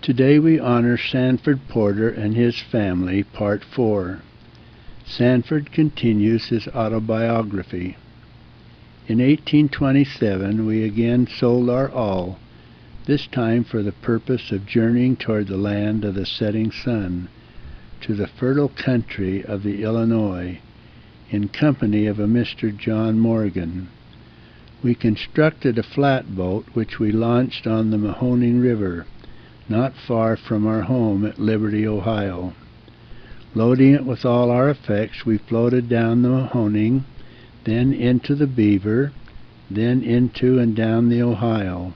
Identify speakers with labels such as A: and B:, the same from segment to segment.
A: Today we honor Sanford Porter and his family, Part 4. Sanford continues his autobiography. In 1827 we again sold our all, this time for the purpose of journeying toward the land of the setting sun, to the fertile country of the Illinois, in company of a Mr. John Morgan. We constructed a flatboat which we launched on the Mahoning River, not far from our home at Liberty, Ohio. Loading it with all our effects, we floated down the Mahoning, then into the Beaver, then into and down the Ohio.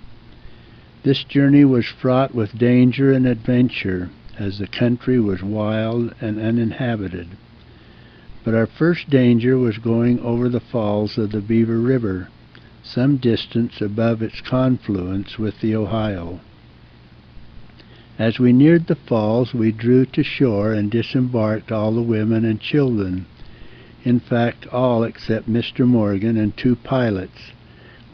A: This journey was fraught with danger and adventure, as the country was wild and uninhabited. But our first danger was going over the falls of the Beaver River, some distance above its confluence with the Ohio. As we neared the falls, we drew to shore and disembarked all the women and children, in fact all except Mr. Morgan and 2 pilots,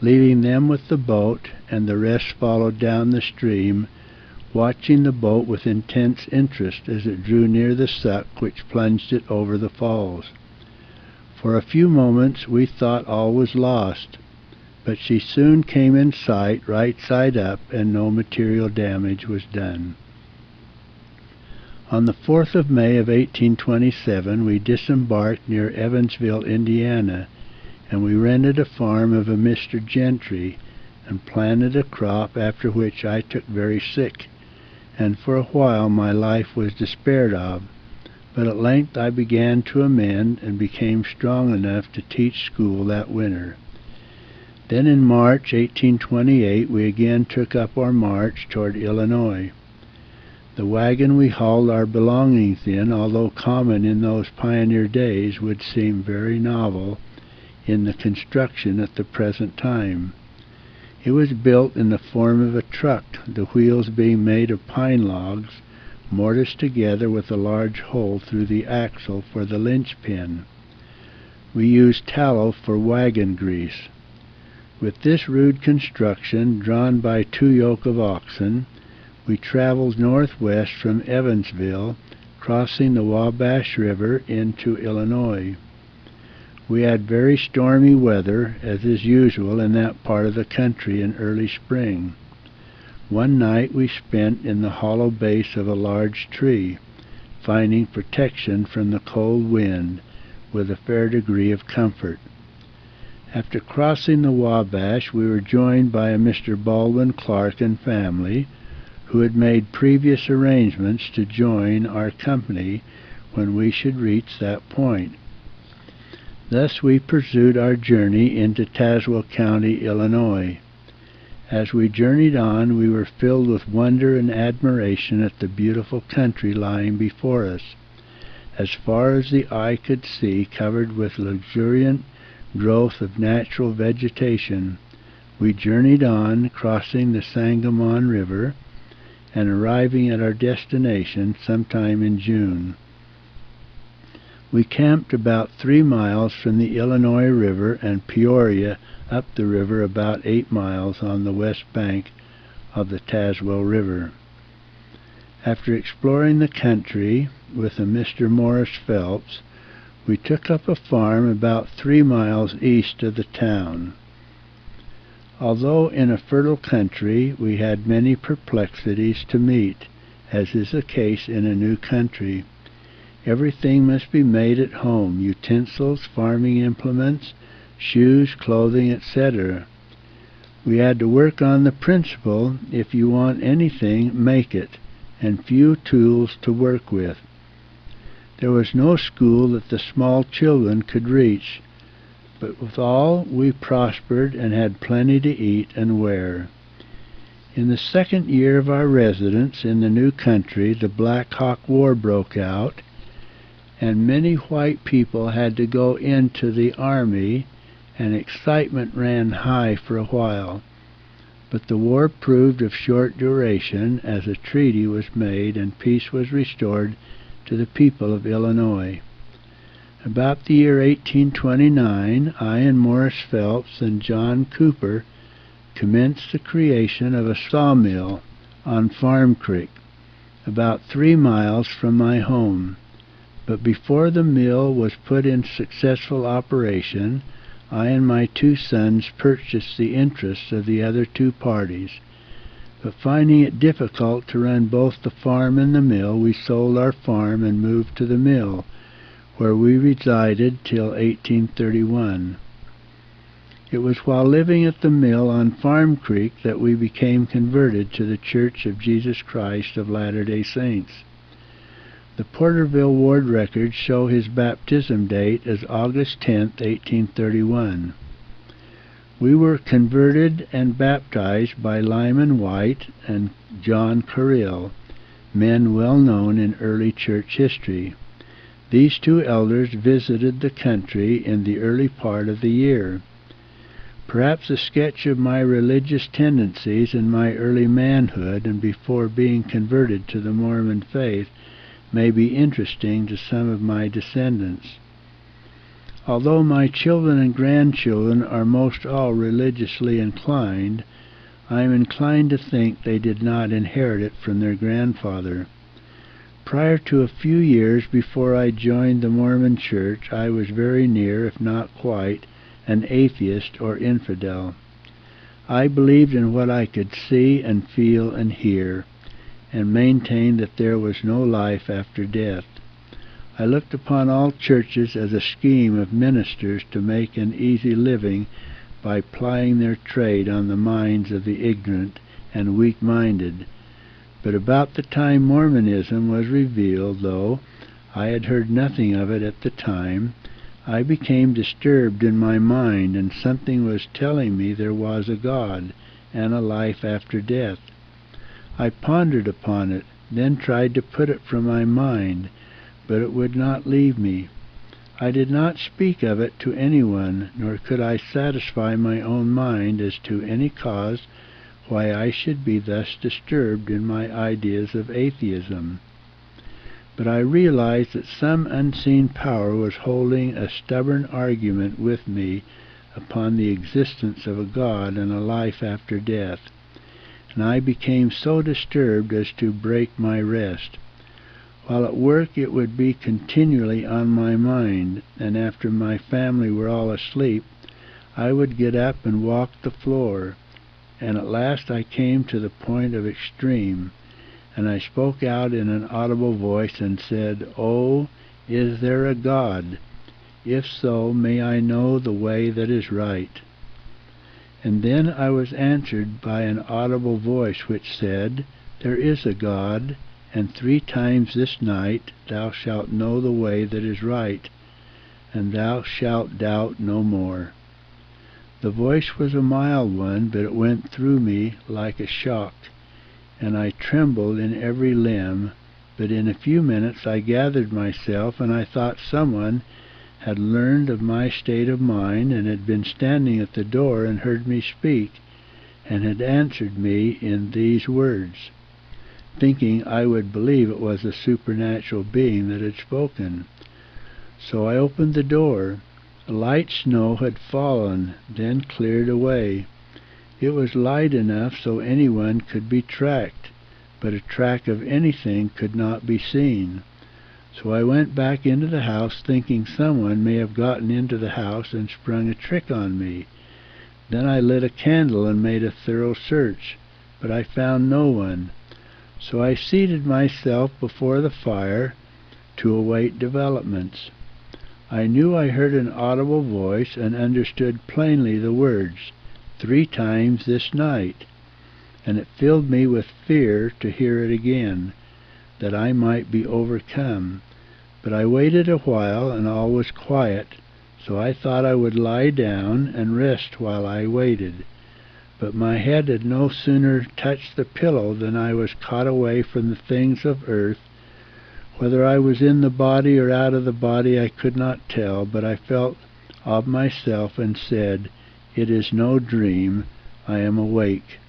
A: leaving them with the boat, and the rest followed down the stream, watching the boat with intense interest as it drew near the suck which plunged it over the falls. For a few moments we thought all was lost, but she soon came in sight, right side up, and no material damage was done. On the 4th of May of 1827 we disembarked near Evansville, Indiana, and we rented a farm of a Mr. Gentry, and planted a crop, after which I took very sick, and for a while my life was despaired of, but at length I began to amend, and became strong enough to teach school that winter. Then in March 1828 we again took up our march toward Illinois. The wagon we hauled our belongings in, although common in those pioneer days, would seem very novel in the construction at the present time. It was built in the form of a truck, the wheels being made of pine logs, mortised together with a large hole through the axle for the linchpin. We used tallow for wagon grease. With this rude construction, drawn by 2 yoke of oxen, we traveled northwest from Evansville, crossing the Wabash River into Illinois. We had very stormy weather, as is usual in that part of the country in early spring. One night we spent in the hollow base of a large tree, finding protection from the cold wind, with a fair degree of comfort. After crossing the Wabash, we were joined by a Mr. Baldwin Clark and family, who had made previous arrangements to join our company when we should reach that point. Thus we pursued our journey into Tazewell County, Illinois. As we journeyed on, we were filled with wonder and admiration at the beautiful country lying before us, as far as the eye could see, covered with luxuriant growth of natural vegetation. We journeyed on, crossing the Sangamon River, and arriving at our destination sometime in June. We camped about 3 miles from the Illinois River and Peoria, up the river about 8 miles on the west bank of the Tazewell River. After exploring the country with a Mr. Morris Phelps, we took up a farm about 3 miles east of the town. Although in a fertile country, we had many perplexities to meet, as is the case in a new country. Everything must be made at home: utensils, farming implements, shoes, clothing, etc. We had to work on the principle, if you want anything, make it, and few tools to work with. There was no school that the small children could reach, but withal we prospered and had plenty to eat and wear. In the 2nd year of our residence in the new country, the Black Hawk War broke out, and many white people had to go into the army, and excitement ran high for a while. But the war proved of short duration, as a treaty was made and peace was restored to the people of Illinois. About the year 1829, I and Morris Phelps and John Cooper commenced the creation of a sawmill on Farm Creek. about 3 miles from my home. But before the mill was put in successful operation, I and my 2 sons purchased the interests of the other 2 parties. But finding it difficult to run both the farm and the mill, we sold our farm and moved to the mill, where we resided till 1831. It was while living at the mill on Farm Creek that we became converted to the Church of Jesus Christ of Latter-day Saints. The Porterville ward records show his baptism date as August 10, 1831. We were converted and baptized by Lyman White and John Carrill, men well known in early church history. These 2 elders visited the country in the early part of the year. Perhaps a sketch of my religious tendencies in my early manhood and before being converted to the Mormon faith may be interesting to some of my descendants. Although my children and grandchildren are most all religiously inclined, I am inclined to think they did not inherit it from their grandfather. Prior to a few years before I joined the Mormon Church, I was very near, if not quite, an atheist or infidel. I believed in what I could see and feel and hear, and maintained that there was no life after death. I looked upon all churches as a scheme of ministers to make an easy living by plying their trade on the minds of the ignorant and weak-minded. But about the time Mormonism was revealed, though I had heard nothing of it at the time, I became disturbed in my mind, and something was telling me there was a God and a life after death. I pondered upon it, then tried to put it from my mind, but it would not leave me. I did not speak of it to anyone, nor could I satisfy my own mind as to any cause why I should be thus disturbed in my ideas of atheism. But I realized that some unseen power was holding a stubborn argument with me upon the existence of a God and a life after death, and I became so disturbed as to break my rest. While at work it would be continually on my mind, and after my family were all asleep, I would get up and walk the floor, and at last I came to the point of extreme, and I spoke out in an audible voice and said, "Oh, is there a God? If so, may I know the way that is right?" And then I was answered by an audible voice which said, "There is a God, and 3 times this night thou shalt know the way that is right, and thou shalt doubt no more." The voice was a mild one, but it went through me like a shock, and I trembled in every limb. But in a few minutes I gathered myself, and I thought someone had learned of my state of mind, and had been standing at the door and heard me speak, and had answered me in these words, thinking I would believe it was a supernatural being that had spoken. So I opened the door. A light snow had fallen, then cleared away. It was light enough so anyone could be tracked, but a track of anything could not be seen. So I went back into the house, thinking someone may have gotten into the house and sprung a trick on me. Then I lit a candle and made a thorough search, but I found no one. So I seated myself before the fire to await developments. I knew I heard an audible voice and understood plainly the words, 3 times this night, and it filled me with fear to hear it again, that I might be overcome. But I waited a while, and all was quiet, so I thought I would lie down and rest while I waited. But my head had no sooner touched the pillow than I was caught away from the things of earth. Whether I was in the body or out of the body I could not tell, but I felt of myself and said, "It is no dream, I am awake."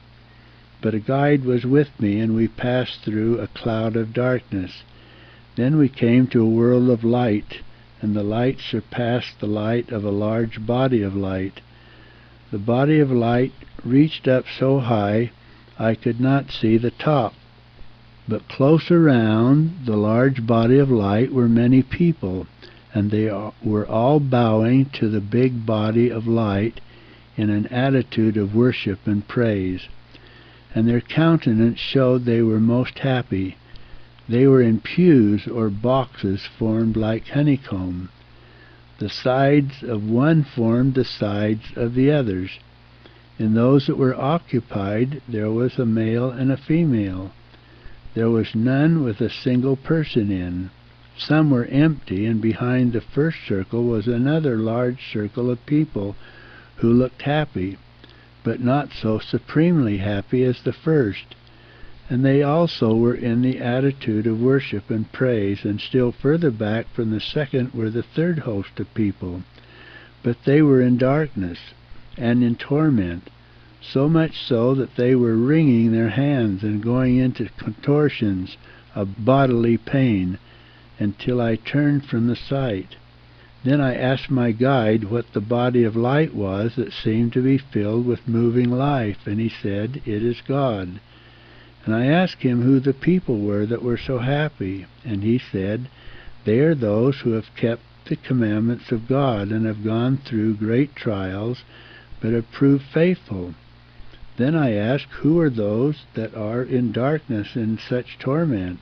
A: But a guide was with me, and we passed through a cloud of darkness. Then we came to a world of light, and the light surpassed the light of a large body of light. The body of light reached up so high I could not see the top, But close around the large body of light were many people, and they were all bowing to the big body of light in an attitude of worship and praise. And their countenance showed they were most happy. They were in pews or boxes formed like honeycomb. The sides of one formed the sides of the others. In those that were occupied there was a male and a female. There was none with a single person in. Some were empty, and behind the first circle was another large circle of people who looked happy, but not so supremely happy as the first. And they also were in the attitude of worship and praise, and still further back from the second were the third host of people. But they were in darkness and in torment, so much so that they were wringing their hands and going into contortions of bodily pain, until I turned from the sight. Then I asked my guide what the body of light was that seemed to be filled with moving life, and he said, "It is God." And I asked him who the people were that were so happy, and he said, "They are those who have kept the commandments of God and have gone through great trials, but have proved faithful." Then I asked, "Who are those that are in darkness in such torment?"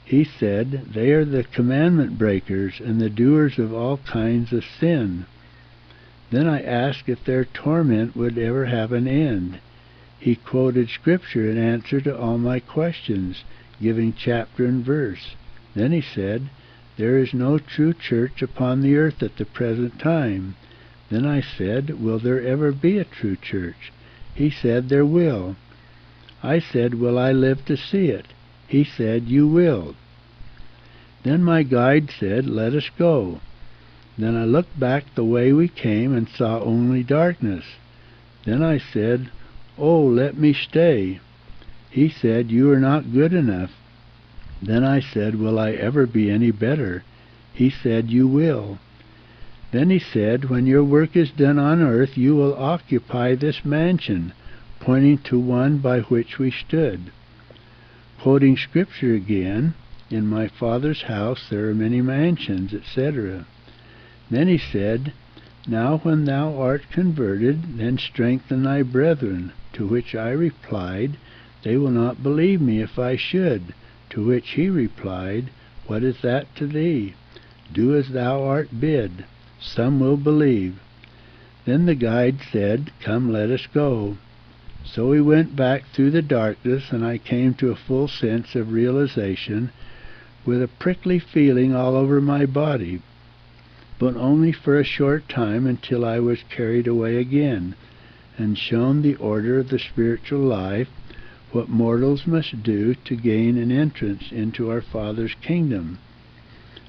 A: He said, "They are the commandment breakers and the doers of all kinds of sin." Then I asked if their torment would ever have an end. He quoted Scripture in answer to all my questions, giving chapter and verse. Then he said, "There is no true church upon the earth at the present time." Then I said, "Will there ever be a true church?" He said, "There will." I said, "Will I live to see it?" He said, "You will." Then my guide said, "Let us go." Then I looked back the way we came and saw only darkness. Then I said, "Oh, let me stay." He said, "You are not good enough." Then I said, "Will I ever be any better?" He said, "You will." Then he said, "When your work is done on earth, you will occupy this mansion," pointing to one by which we stood. Quoting Scripture again, "In my Father's house there are many mansions," etc. Then he said, "Now when thou art converted, then strengthen thy brethren." To which I replied, "They will not believe me if I should." To which he replied, "What is that to thee? Do as thou art bid. Some will believe." Then the guide said, "Come, let us go." So we went back through the darkness, and I came to a full sense of realization, with a prickly feeling all over my body, but only for a short time, until I was carried away again, and shown the order of the spiritual life, what mortals must do to gain an entrance into our Father's kingdom.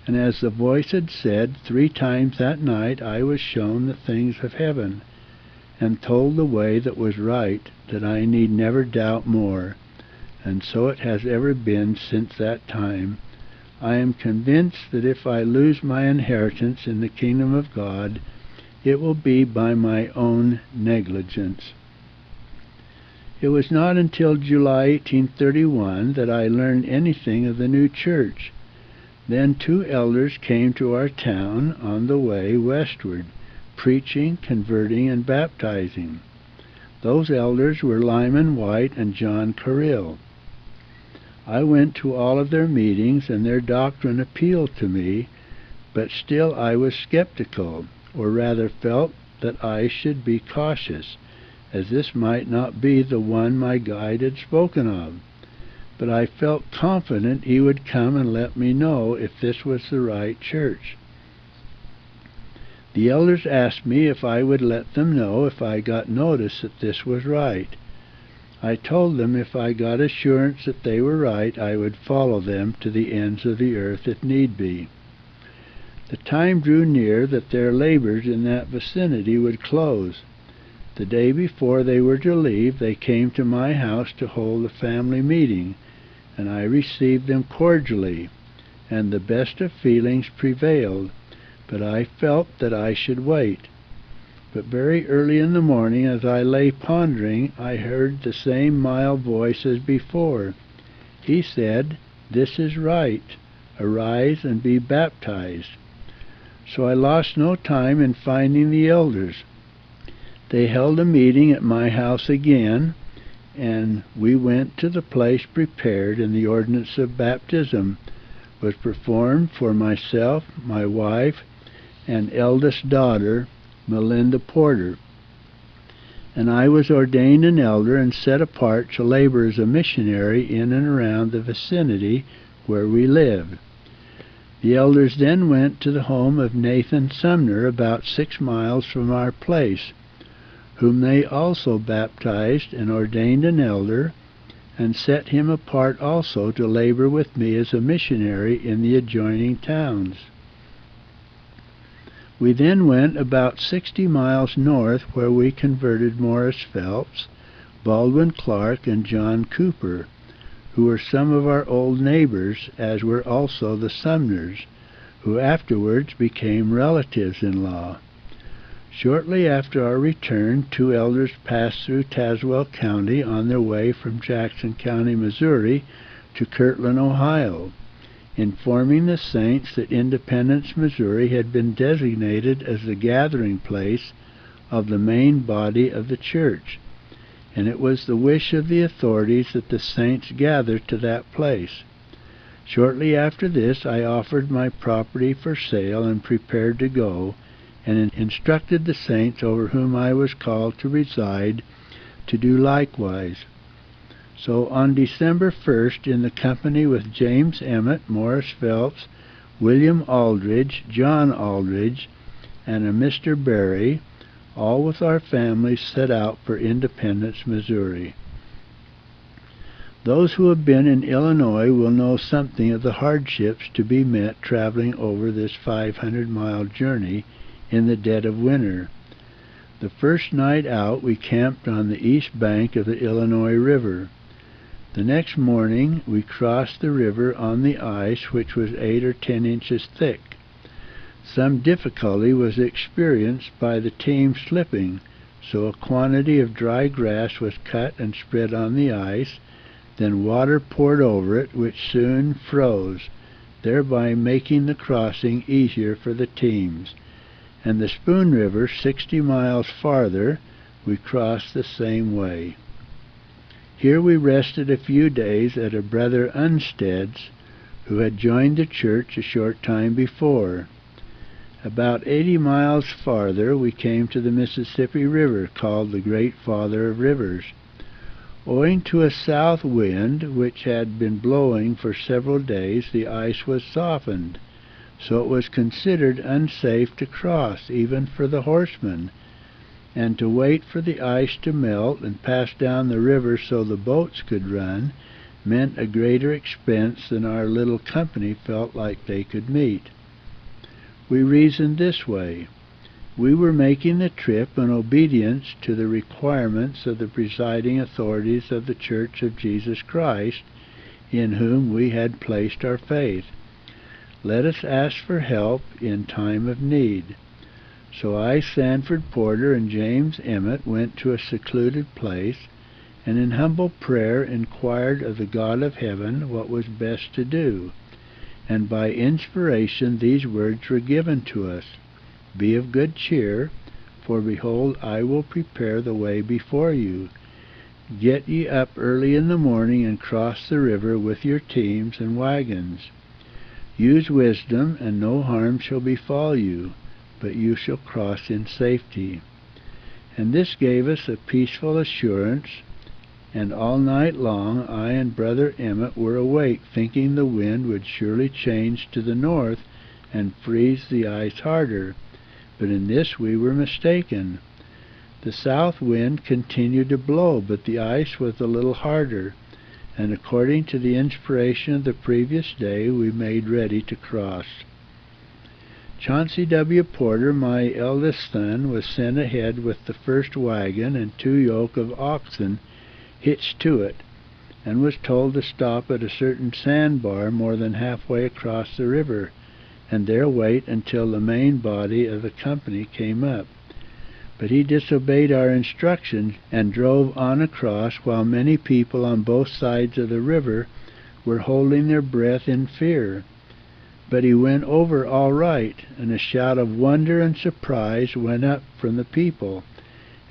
A: And as the voice had said, 3 times that night I was shown the things of heaven, and told the way that was right, that I need never doubt more. And so it has ever been since that time. I am convinced that if I lose my inheritance in the kingdom of God, it will be by my own negligence. It was not until July 1831 that I learned anything of the new church. Then 2 elders came to our town on the way westward, preaching, converting, and baptizing. Those elders were Lyman White and John Carrill. I went to all of their meetings, and their doctrine appealed to me, but still I was skeptical, or rather felt that I should be cautious, as this might not be the one my guide had spoken of. But I felt confident he would come and let me know if this was the right church. The elders asked me if I would let them know if I got notice that this was right. I told them if I got assurance that they were right, I would follow them to the ends of the earth if need be. The time drew near that their labors in that vicinity would close. The day before they were to leave, they came to my house to hold a family meeting, and I received them cordially, and the best of feelings prevailed, but I felt that I should wait. But very early in the morning, as I lay pondering, I heard the same mild voice as before. He said, "This is right. Arise and be baptized." So I lost no time in finding the elders. They held a meeting at my house again, and we went to the place prepared, and the ordinance of baptism was performed for myself, my wife, and eldest daughter, Malinda Porter. And I was ordained an elder and set apart to labor as a missionary in and around the vicinity where we lived. The elders then went to the home of Nathan Sumner, about 6 miles from our place, whom they also baptized and ordained an elder, and set him apart also to labor with me as a missionary in the adjoining towns. We then went about 60 miles north, where we converted Morris Phelps, Baldwin Clark, and John Cooper, who were some of our old neighbors, as were also the Sumners, who afterwards became relatives-in-law. Shortly after our return, 2 elders passed through Tazewell County on their way from Jackson County, Missouri, to Kirtland, Ohio, informing the saints that Independence, Missouri had been designated as the gathering place of the main body of the church, and it was the wish of the authorities that the saints gather to that place. Shortly after this, I offered my property for sale and prepared to go, and instructed the saints over whom I was called to reside to do likewise. So on December 1st, in the company with James Emmett, Morris Phelps, William Aldridge, John Aldridge, and a Mr. Berry, all with our families, set out for Independence, Missouri. Those who have been in Illinois will know something of the hardships to be met traveling over this 500-mile journey in the dead of winter. The first night out, we camped on the east bank of the Illinois River. The next morning, we crossed the river on the ice, which was 8 or 10 inches thick. Some difficulty was experienced by the team slipping, so a quantity of dry grass was cut and spread on the ice, then water poured over it, which soon froze, thereby making the crossing easier for the teams. And the Spoon River, 60 miles farther, we crossed the same way. Here we rested a few days at a Brother Unstead's, who had joined the church a short time before. About 80 miles farther, we came to the Mississippi River, called the Great Father of Rivers. Owing to a south wind, which had been blowing for several days, the ice was softened, so it was considered unsafe to cross, even for the horsemen, and to wait for the ice to melt and pass down the river so the boats could run meant a greater expense than our little company felt like they could meet. We reasoned this way. We were making the trip in obedience to the requirements of the presiding authorities of the Church of Jesus Christ, in whom we had placed our faith. Let us ask for help in time of need. So I, Sanford Porter, and James Emmett went to a secluded place, and in humble prayer inquired of the God of heaven what was best to do. And by inspiration these words were given to us: Be of good cheer, for behold, I will prepare the way before you. Get ye up early in the morning, and cross the river with your teams and wagons. Use wisdom, and no harm shall befall you, but you shall cross in safety. And this gave us a peaceful assurance, and all night long I and Brother Emmett were awake, thinking the wind would surely change to the north and freeze the ice harder. But in this we were mistaken. The south wind continued to blow, but the ice was a little harder, and according to the inspiration of the previous day, we made ready to cross. Chauncey W. Porter, my eldest son, was sent ahead with the first wagon and 2 yoke of oxen hitched to it, and was told to stop at a certain sandbar more than halfway across the river, and there wait until the main body of the company came up. But he disobeyed our instructions and drove on across, while many people on both sides of the river were holding their breath in fear. But he went over all right, and a shout of wonder and surprise went up from the people,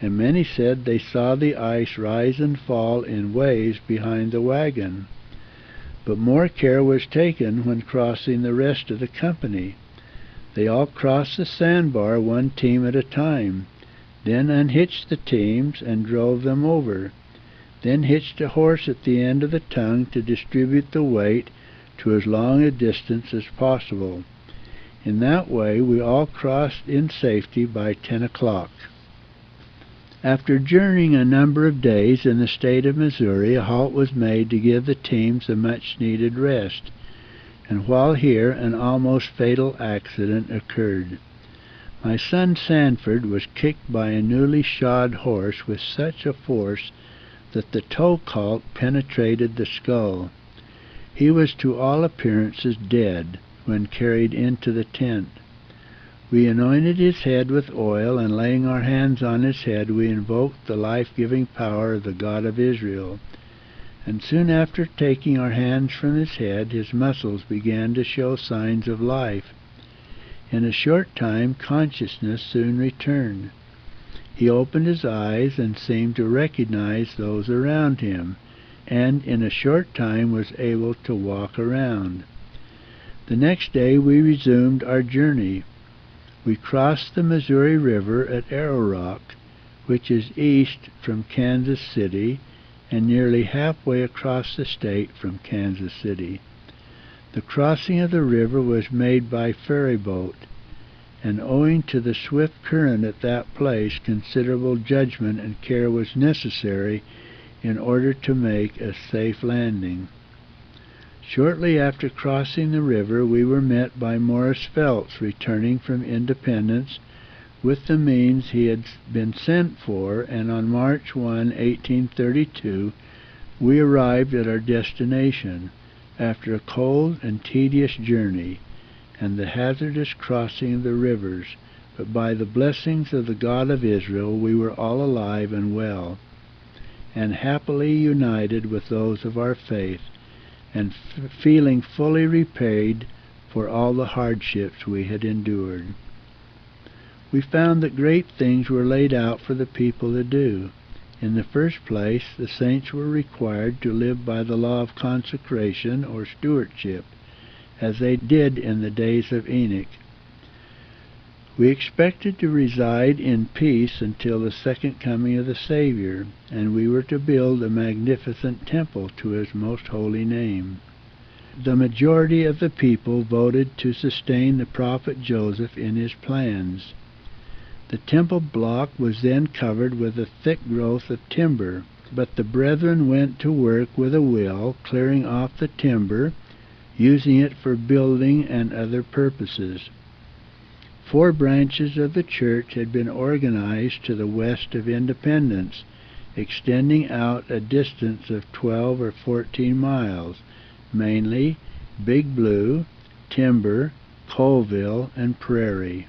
A: and many said they saw the ice rise and fall in waves behind the wagon. But more care was taken when crossing the rest of the company. They all crossed the sandbar one team at a time, then unhitched the teams and drove them over, then hitched a horse at the end of the tongue to distribute the weight to as long a distance as possible. In that way we all crossed in safety by 10 o'clock. After journeying a number of days in the state of Missouri, a halt was made to give the teams a much-needed rest, and while here an almost fatal accident occurred. My son Sanford was kicked by a newly shod horse with such a force that the toe cault penetrated the skull. He was to all appearances dead when carried into the tent. We anointed his head with oil, and laying our hands on his head, we invoked the life-giving power of the God of Israel. And soon after taking our hands from his head, his muscles began to show signs of life. In a short time, consciousness soon returned. He opened his eyes and seemed to recognize those around him, and in a short time was able to walk around. The next day we resumed our journey. We crossed the Missouri River at Arrow Rock, which is east from Kansas City and nearly halfway across the state from Kansas City. The crossing of the river was made by ferry boat, and owing to the swift current at that place, considerable judgment and care was necessary in order to make a safe landing. Shortly after crossing the river, we were met by Morris Phelps returning from Independence with the means he had been sent for, and on March 1, 1832, we arrived at our destination after a cold and tedious journey and the hazardous crossing of the rivers, but by the blessings of the God of Israel we were all alive and well, and happily united with those of our faith, and feeling fully repaid for all the hardships we had endured. We found that great things were laid out for the people to do. In the first place, the saints were required to live by the law of consecration or stewardship, as they did in the days of Enoch. We expected to reside in peace until the second coming of the Savior, and we were to build a magnificent temple to his most holy name. The majority of the people voted to sustain the prophet Joseph in his plans. The temple block was then covered with a thick growth of timber, but the brethren went to work with a will, clearing off the timber, using it for building and other purposes. 4 branches of the church had been organized to the west of Independence, extending out a distance of 12 or 14 miles, mainly Big Blue, Timber, Colville, and Prairie.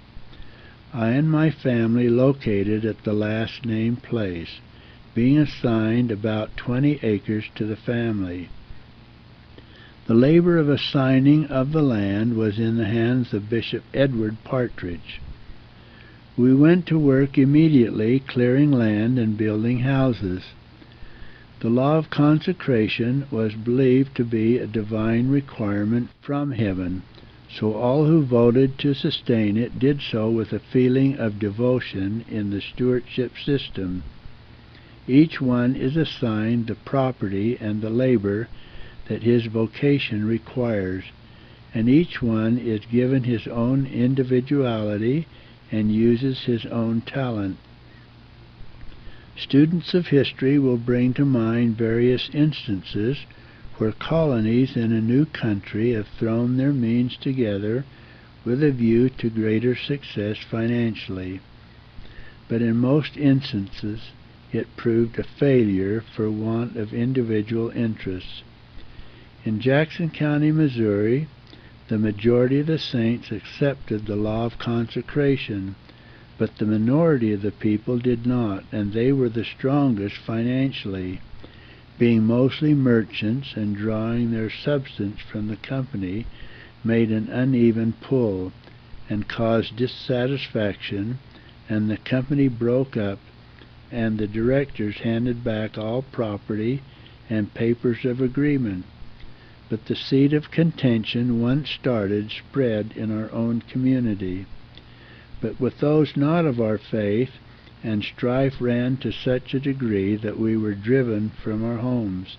A: I and my family located at the last named place, being assigned about 20 acres to the family. The labor of assigning of the land was in the hands of Bishop Edward Partridge. We went to work immediately, clearing land and building houses. The law of consecration was believed to be a divine requirement from heaven, so all who voted to sustain it did so with a feeling of devotion in the stewardship system. Each one is assigned the property and the labor that his vocation requires, and each one is given his own individuality and uses his own talent. Students of history will bring to mind various instances where colonies in a new country have thrown their means together with a view to greater success financially, but in most instances it proved a failure for want of individual interests. In Jackson County, Missouri, the majority of the saints accepted the law of consecration, but the minority of the people did not, and they were the strongest financially. being mostly merchants and drawing their substance from the company, made an uneven pull, and caused dissatisfaction, and the company broke up, and the directors handed back all property and papers of agreement. But the seed of contention once started spread in our own community. But with those not of our faith, and strife ran to such a degree that we were driven from our homes,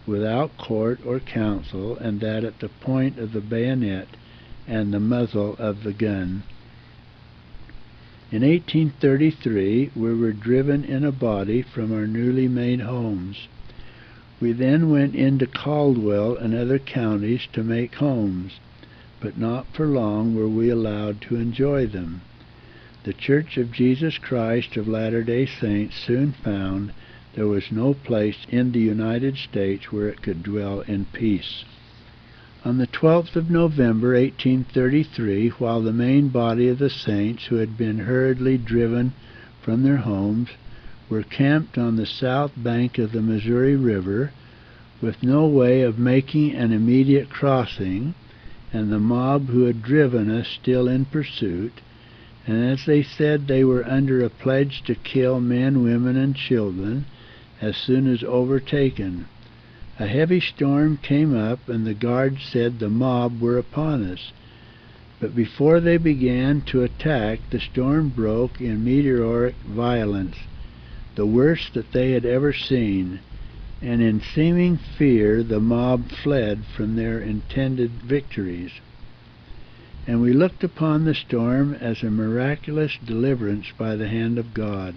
A: without court or council, and that at the point of the bayonet and the muzzle of the gun. In 1833 we were driven in a body from our newly made homes. We then went into Caldwell and other counties to make homes, but not for long were we allowed to enjoy them. The Church of Jesus Christ of Latter-day Saints soon found there was no place in the United States where it could dwell in peace. On the 12th of November, 1833, while the main body of the saints who had been hurriedly driven from their homes were camped on the south bank of the Missouri River, with no way of making an immediate crossing, and the mob who had driven us still in pursuit, and as they said they were under a pledge to kill men, women, and children as soon as overtaken. A heavy storm came up, and the guards said the mob were upon us. But before they began to attack, the storm broke in meteoric violence, the worst that they had ever seen, and in seeming fear the mob fled from their intended victories. And we looked upon the storm as a miraculous deliverance by the hand of God.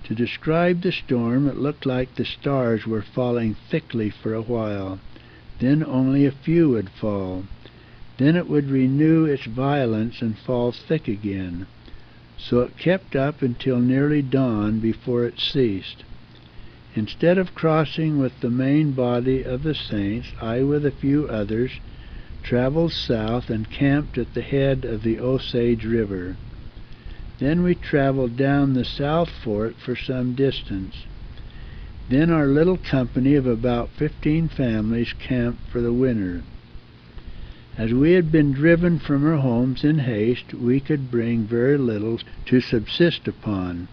A: To describe the storm, it looked like the stars were falling thickly for a while. Then only a few would fall. Then it would renew its violence and fall thick again. So it kept up until nearly dawn before it ceased. Instead of crossing with the main body of the saints, I with a few others traveled south and camped at the head of the Osage River. Then we traveled down the South Fork for some distance. Then our little company of about 15 families camped for the winter. As we had been driven from our homes in haste, we could bring very little to subsist upon,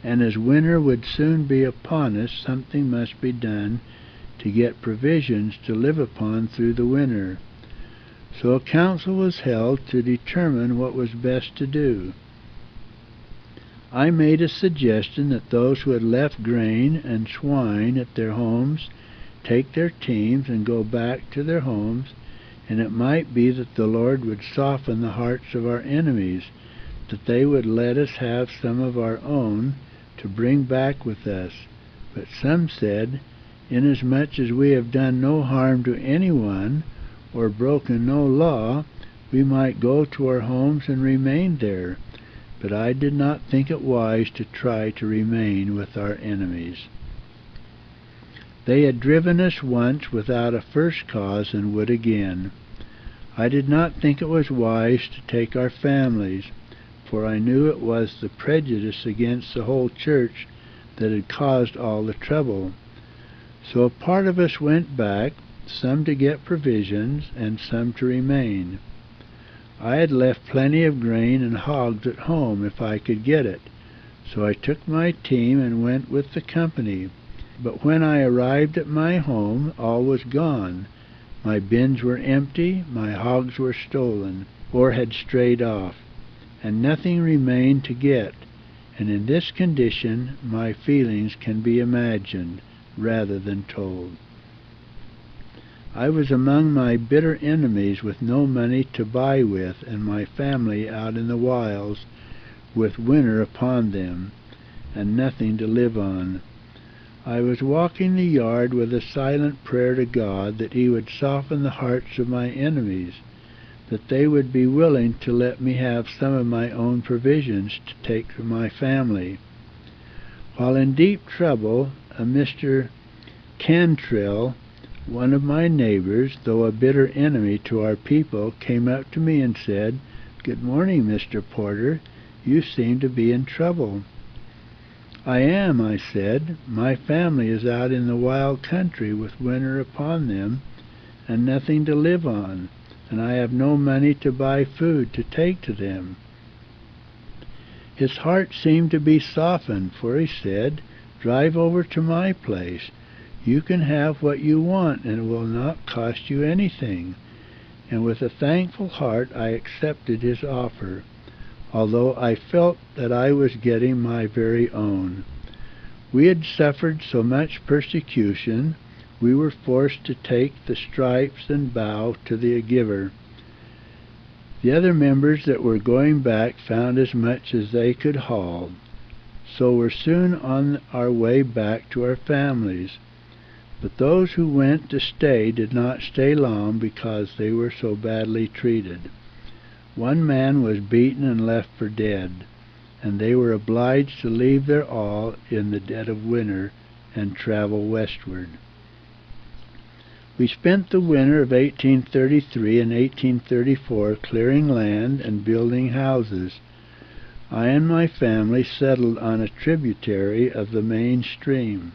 A: and as winter would soon be upon us, something must be done to get provisions to live upon through the winter. So a council was held to determine what was best to do. I made a suggestion that those who had left grain and swine at their homes take their teams and go back to their homes, and it might be that the Lord would soften the hearts of our enemies, that they would let us have some of our own to bring back with us. But some said, inasmuch as we have done no harm to anyone, or broken no law, we might go to our homes and remain there. But I did not think it wise to try to remain with our enemies. They had driven us once without a first cause, and would again. I did not think it was wise to take our families, for I knew it was the prejudice against the whole church that had caused all the trouble. So a part of us went back, some to get provisions, and some to remain. I had left plenty of grain and hogs at home if I could get it, so I took my team and went with the company. But when I arrived at my home, all was gone. My bins were empty, my hogs were stolen, or had strayed off, and nothing remained to get, and in this condition my feelings can be imagined rather than told. I was among my bitter enemies with no money to buy with, and my family out in the wilds with winter upon them, and nothing to live on. I was walking the yard with a silent prayer to God that He would soften the hearts of my enemies, that they would be willing to let me have some of my own provisions to take to my family. While in deep trouble, a Mr. Cantrell, one of my neighbors, though a bitter enemy to our people, came up to me and said, "Good morning, Mr. Porter. You seem to be in trouble." "I am," I said. "My family is out in the wild country with winter upon them and nothing to live on, and I have no money to buy food to take to them." His heart seemed to be softened, for he said, "Drive over to my place. You can have what you want, and it will not cost you anything." And with a thankful heart I accepted his offer, although I felt that I was getting my very own. We had suffered so much persecution, we were forced to take the stripes and bow to the giver. The other members that were going back found as much as they could haul, so were soon on our way back to our families. But those who went to stay did not stay long because they were so badly treated. One man was beaten and left for dead, and they were obliged to leave their all in the dead of winter and travel westward. We spent the winter of 1833 and 1834 clearing land and building houses. I and my family settled on a tributary of the main stream.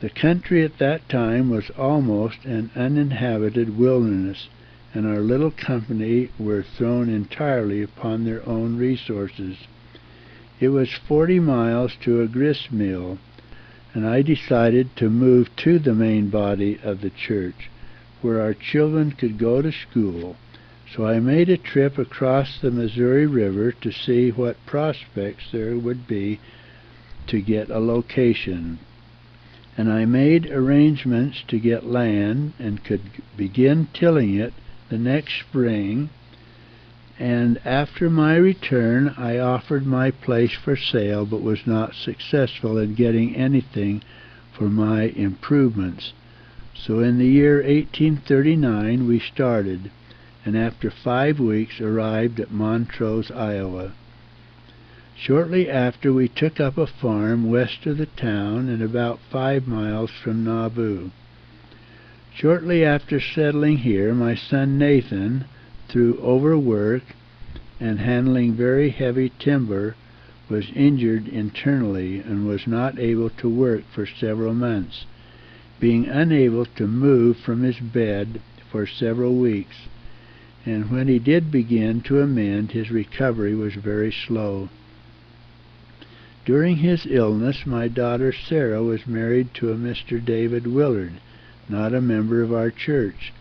A: The country at that time was almost an uninhabited wilderness, and our little company were thrown entirely upon their own resources. It was 40 miles to a grist mill, and I decided to move to the main body of the church, where our children could go to school. So I made a trip across the Missouri River to see what prospects there would be to get a location. And I made arrangements to get land and could begin tilling it the next spring. And after my return I offered my place for sale, but was not successful in getting anything for my improvements. So in the year 1839 we started, and after 5 weeks arrived at Montrose, Iowa. Shortly after we took up a farm west of the town and about 5 miles from Nauvoo. Shortly after settling here, my son Nathan, through overwork and handling very heavy timber, was injured internally and was not able to work for several months, being unable to move from his bed for several weeks. And when he did begin to amend, his recovery was very slow. During his illness, my daughter Sarah was married to a Mr. David Willard, not a member of our church,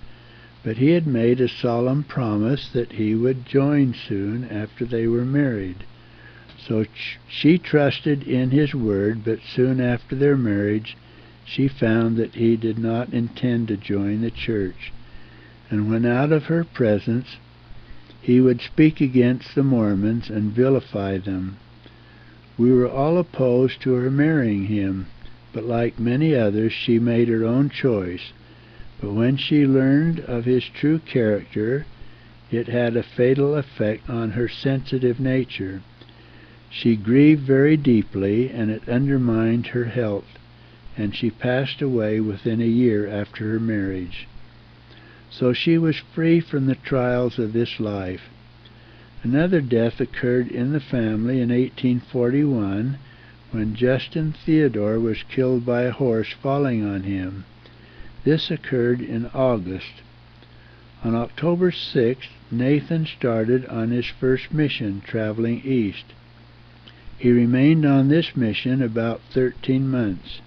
A: but he had made a solemn promise that he would join soon after they were married. So she trusted in his word, but soon after their marriage she found that he did not intend to join the church, and when out of her presence he would speak against the Mormons and vilify them. We were all opposed to her marrying him, but like many others she made her own choice. But when she learned of his true character, it had a fatal effect on her sensitive nature. She grieved very deeply, and it undermined her health, and she passed away within a year after her marriage. So she was free from the trials of this life. Another death occurred in the family in 1841, when Justin Theodore was killed by a horse falling on him. This occurred in August. On October 6th, Nathan started on his first mission, traveling east. He remained on this mission about 13 months.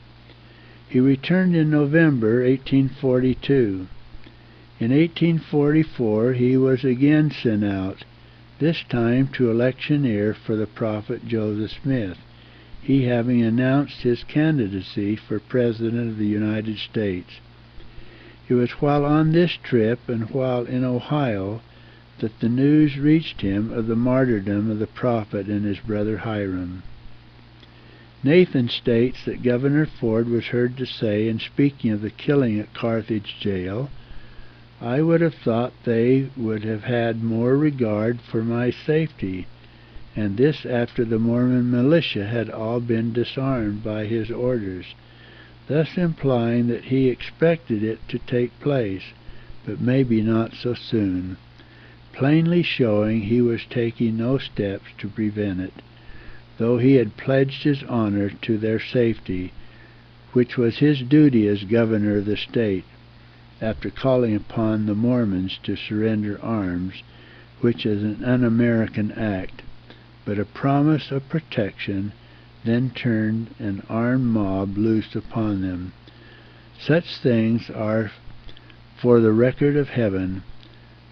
A: He returned in November 1842. In 1844 he was again sent out, this time to electioneer for the prophet Joseph Smith, he having announced his candidacy for President of the United States. It was while on this trip and while in Ohio that the news reached him of the martyrdom of the prophet and his brother Hiram. Nathan states that Governor Ford was heard to say, in speaking of the killing at Carthage jail, "I would have thought they would have had more regard for my safety," and this after the Mormon militia had all been disarmed by his orders, thus implying that he expected it to take place, but maybe not so soon, plainly showing he was taking no steps to prevent it. though he had pledged his honor to their safety, which was his duty as governor of the state, after calling upon the Mormons to surrender arms, which is an un-American act, but a promise of protection, then turned an armed mob loose upon them. Such things are for the record of heaven.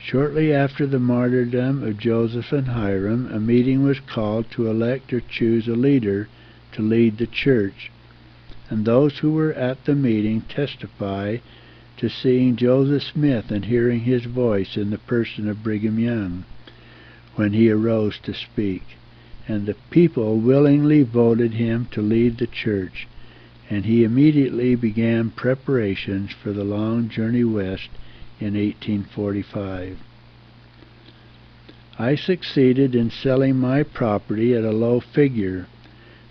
A: Shortly after the martyrdom of Joseph and Hiram, a meeting was called to elect or choose a leader to lead the church, and those who were at the meeting testify to seeing Joseph Smith and hearing his voice in the person of Brigham Young when he arose to speak, and the people willingly voted him to lead the church, and he immediately began preparations for the long journey west in 1845. I succeeded in selling my property at a low figure,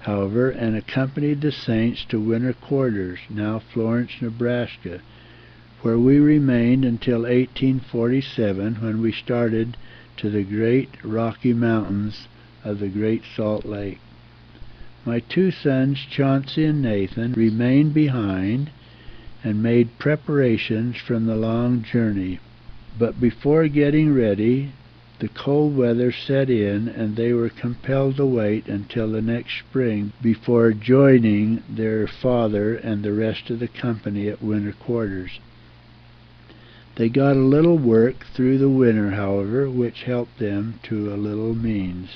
A: however, and accompanied the saints to winter quarters, now Florence, Nebraska, where we remained until 1847, when we started to the great Rocky Mountains of the Great Salt Lake. My two sons, Chauncey and Nathan, remained behind and made preparations for the long journey. But before getting ready, the cold weather set in, and they were compelled to wait until the next spring before joining their father and the rest of the company at winter quarters. They got a little work through the winter, however, which helped them to a little means.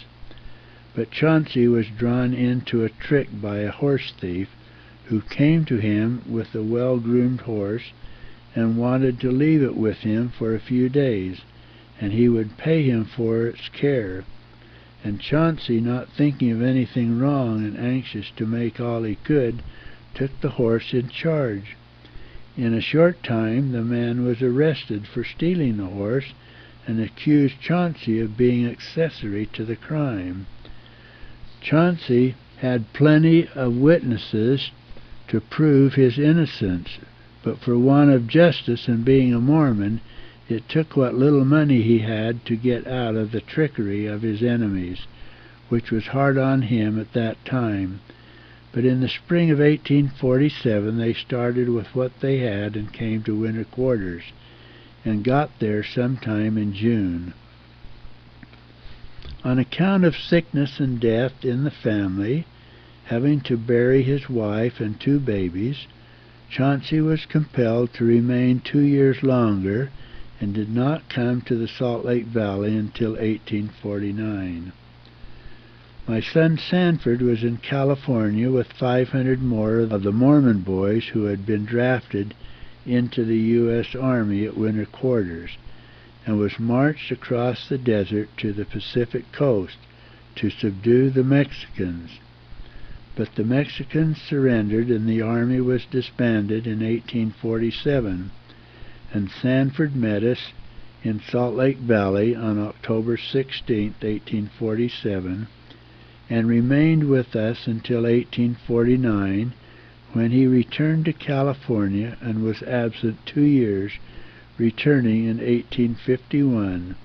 A: But Chauncey was drawn into a trick by a horse thief, who came to him with a well-groomed horse and wanted to leave it with him for a few days, and he would pay him for its care. And Chauncey, not thinking of anything wrong and anxious to make all he could, took the horse in charge. In a short time the man was arrested for stealing the horse, and accused Chauncey of being accessory to the crime. Chauncey had plenty of witnesses to prove his innocence, but for want of justice and being a Mormon, it took what little money he had to get out of the trickery of his enemies, which was hard on him at that time. But in the spring of 1847 they started with what they had and came to winter quarters, and got there sometime in June. On account of sickness and death in the family, having to bury his wife and two babies, Chauncey was compelled to remain 2 years longer, and did not come to the Salt Lake Valley until 1849. My son Sanford was in California with 500 more of the Mormon boys who had been drafted into the U.S. Army at winter quarters, and was marched across the desert to the Pacific coast to subdue the Mexicans. But the Mexicans surrendered, and the army was disbanded in 1847, and Sanford met us in Salt Lake Valley on October 16, 1847, and remained with us until 1849, when he returned to California and was absent 2 years, returning in 1851.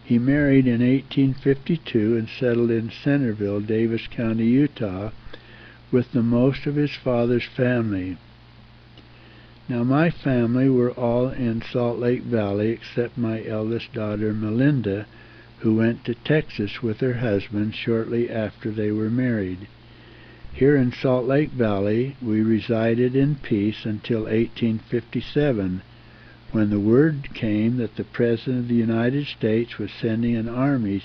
A: He married in 1852 and settled in Centerville, Davis County, Utah, with the most of his father's family. Now my family were all in Salt Lake Valley except my eldest daughter Malinda, who went to Texas with her husband shortly after they were married. Here in Salt Lake Valley we resided in peace until 1857, when the word came that the President of the United States was sending an army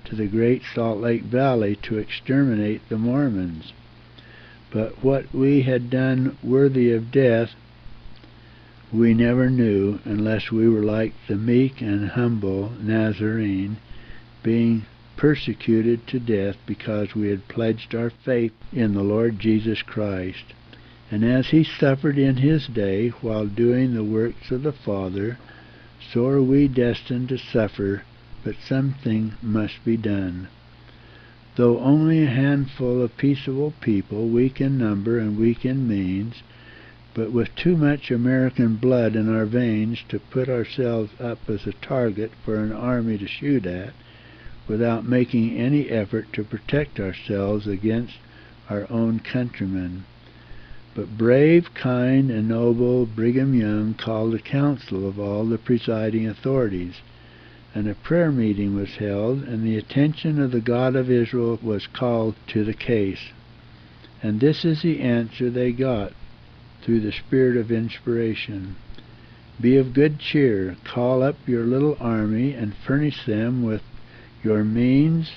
A: to the Great Salt Lake Valley to exterminate the Mormons. But what we had done worthy of death we never knew, unless we were like the meek and humble Nazarene, being persecuted to death because we had pledged our faith in the Lord Jesus Christ. And as he suffered in his day while doing the works of the Father, so are we destined to suffer, but something must be done. Though only a handful of peaceable people, weak in number and weak in means, but with too much American blood in our veins to put ourselves up as a target for an army to shoot at, without making any effort to protect ourselves against our own countrymen. But brave, kind, and noble Brigham Young called a council of all the presiding authorities, and a prayer meeting was held, and the attention of the God of Israel was called to the case. And this is the answer they got through the spirit of inspiration. Be of good cheer, call up your little army, and furnish them with your means,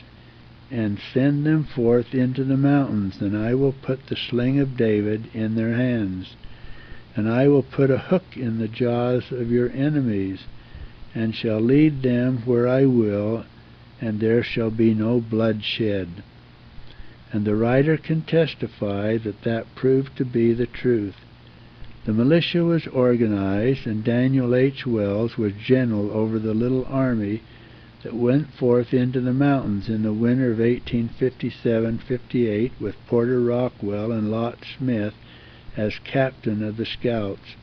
A: and send them forth into the mountains, and I will put the sling of David in their hands, and I will put a hook in the jaws of your enemies, and shall lead them where I will, and there shall be no blood shed. And the writer can testify that that proved to be the truth. The militia was organized, and Daniel H. Wells was general over the little army that went forth into the mountains in the winter of 1857-58 with Porter, Rockwell, and Lot Smith as captain of the scouts.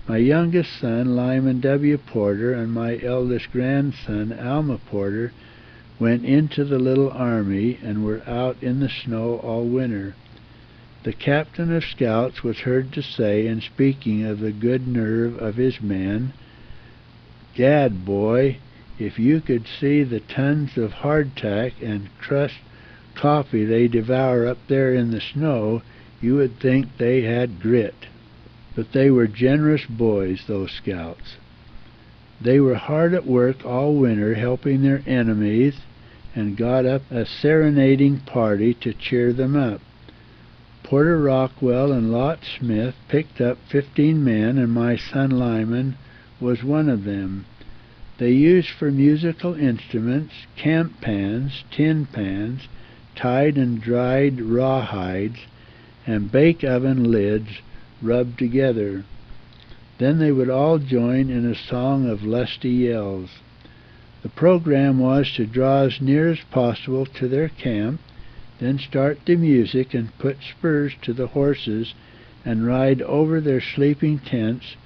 A: My youngest son, Lyman W. Porter, and my eldest grandson, Alma Porter, went into the little army and were out in the snow all winter. The captain of scouts was heard to say, in speaking of the good nerve of his men, "Gad, boy, if you could see the tons of hardtack and crushed coffee they devour up there in the snow, you would think they had grit." But they were generous boys, those scouts. They were hard at work all winter helping their enemies, and got up a serenading party to cheer them up. Porter, Rockwell, and Lot Smith picked up 15 men, and my son Lyman was one of them. They used for musical instruments camp pans, tin pans, tied and dried rawhides, and bake oven lids rubbed together. Then they would all join in a song of lusty yells. The program was to draw as near as possible to their camp, then start the music and put spurs to the horses and ride over their sleeping tents,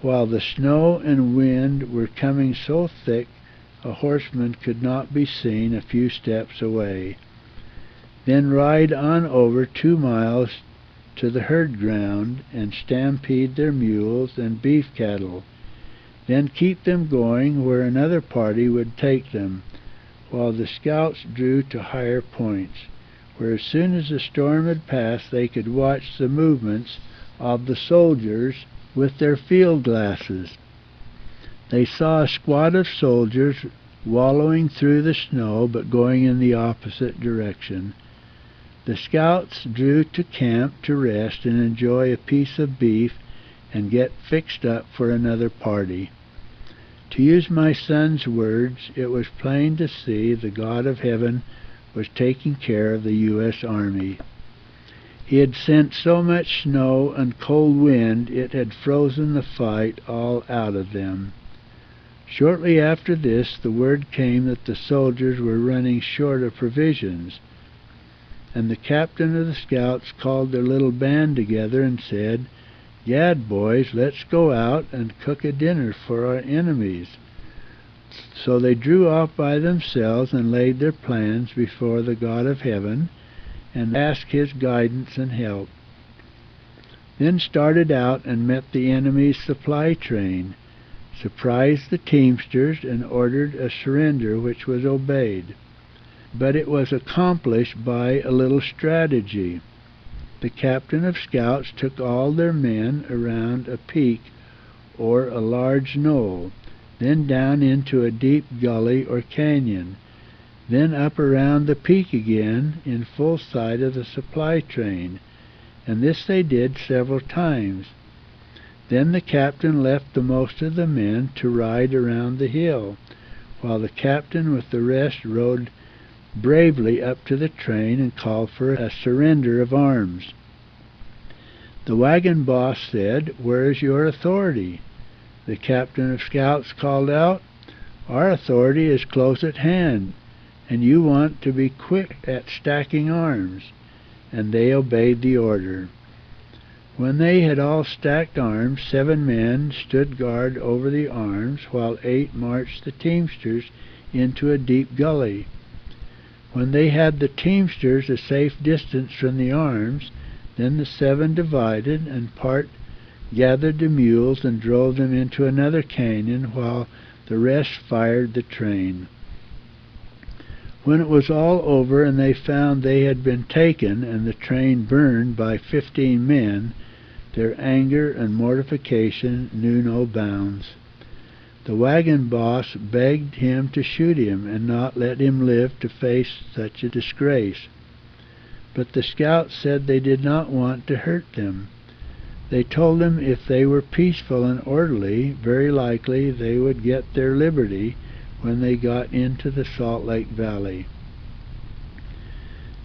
A: while the snow and wind were coming so thick a horseman could not be seen a few steps away. Then ride on over 2 miles to the herd ground and stampede their mules and beef cattle, then keep them going where another party would take them, while the scouts drew to higher points, where as soon as the storm had passed they could watch the movements of the soldiers with their field glasses. They saw a squad of soldiers wallowing through the snow but going in the opposite direction. The scouts drew to camp to rest and enjoy a piece of beef and get fixed up for another party. To use my son's words, it was plain to see the God of heaven was taking care of the U.S. Army. He had sent so much snow and cold wind it had frozen the fight all out of them. Shortly after this, the word came that the soldiers were running short of provisions, and the captain of the scouts called their little band together and said, "Gad, boys, let's go out and cook a dinner for our enemies." So they drew off by themselves and laid their plans before the God of heaven and asked his guidance and help. Then started out and met the enemy's supply train, surprised the teamsters, and ordered a surrender, which was obeyed. But it was accomplished by a little strategy. The captain of scouts took all their men around a peak or a large knoll, then down into a deep gully or canyon, then up around the peak again in full sight of the supply train, and this they did several times. Then the captain left the most of the men to ride around the hill, while the captain with the rest rode bravely up to the train and called for a surrender of arms. The wagon boss said, "Where is your authority?" The captain of scouts called out, "Our authority is close at hand, and you want to be quick at stacking arms." And they obeyed the order. When they had all stacked arms, 7 men stood guard over the arms, while 8 marched the teamsters into a deep gully. When they had the teamsters a safe distance from the arms, then the 7 divided, and part gathered the mules and drove them into another canyon, while the rest fired the train. When it was all over and they found they had been taken and the train burned by 15 men, their anger and mortification knew no bounds. The wagon boss begged him to shoot him and not let him live to face such a disgrace. But the scouts said they did not want to hurt them. They told him if they were peaceful and orderly, very likely they would get their liberty when they got into the Salt Lake Valley.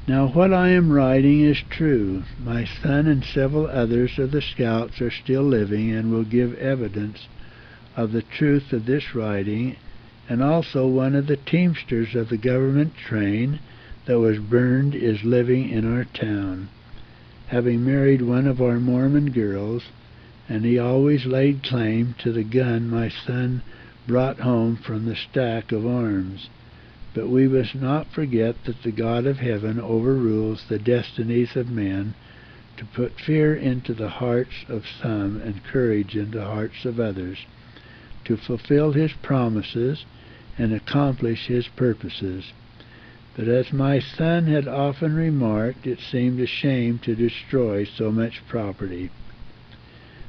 A: Now what I am writing is true. My son and several others of the scouts are still living and will give evidence of the truth of this writing, and also one of the teamsters of the government train that was burned is living in our town, having married one of our Mormon girls, and he always laid claim to the gun my son brought home from the stack of arms. But we must not forget that the God of heaven overrules the destinies of men to put fear into the hearts of some and courage into the hearts of others, to fulfill his promises and accomplish his purposes. But as my son had often remarked, it seemed a shame to destroy so much property.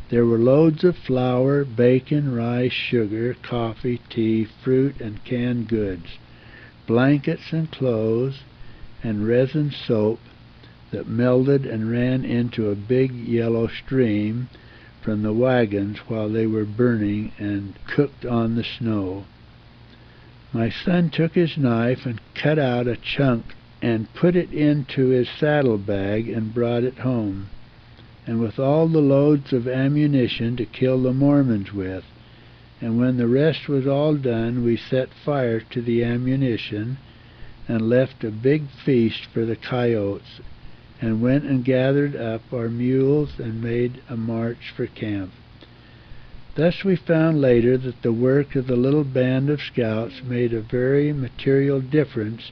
A: There were loads of flour, bacon, rice, sugar, coffee, tea, fruit, and canned goods, blankets and clothes, and resin soap that melted and ran into a big yellow stream from the wagons while they were burning and cooked on the snow. My son took his knife and cut out a chunk and put it into his saddlebag and brought it home, and with all the loads of ammunition to kill the Mormons with. And when the rest was all done, we set fire to the ammunition and left a big feast for the coyotes, and went and gathered up our mules and made a march for camp. Thus we found later that the work of the little band of scouts made a very material difference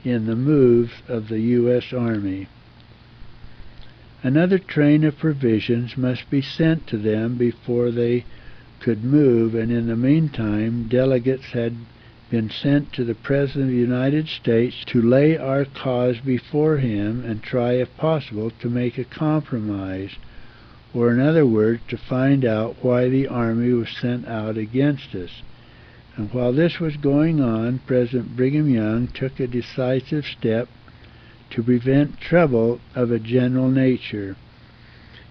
A: in the moves of the U.S. Army. Another train of provisions must be sent to them before they could move, and in the meantime delegates had been sent to the President of the United States to lay our cause before him and try, if possible, to make a compromise, or in other words, to find out why the Army was sent out against us. And while this was going on, President Brigham Young took a decisive step to prevent trouble of a general nature.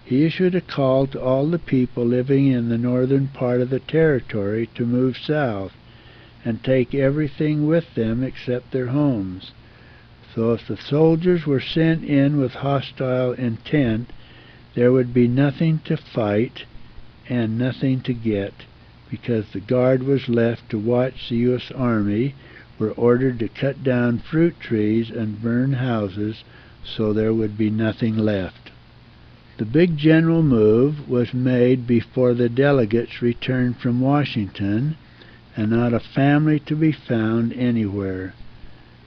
A: He issued a call to all the people living in the northern part of the territory to move south and take everything with them except their homes. So if the soldiers were sent in with hostile intent, there would be nothing to fight and nothing to get, because the guard was left to watch the U.S. Army were ordered to cut down fruit trees and burn houses, so there would be nothing left. The big general move was made before the delegates returned from Washington, and not a family to be found anywhere.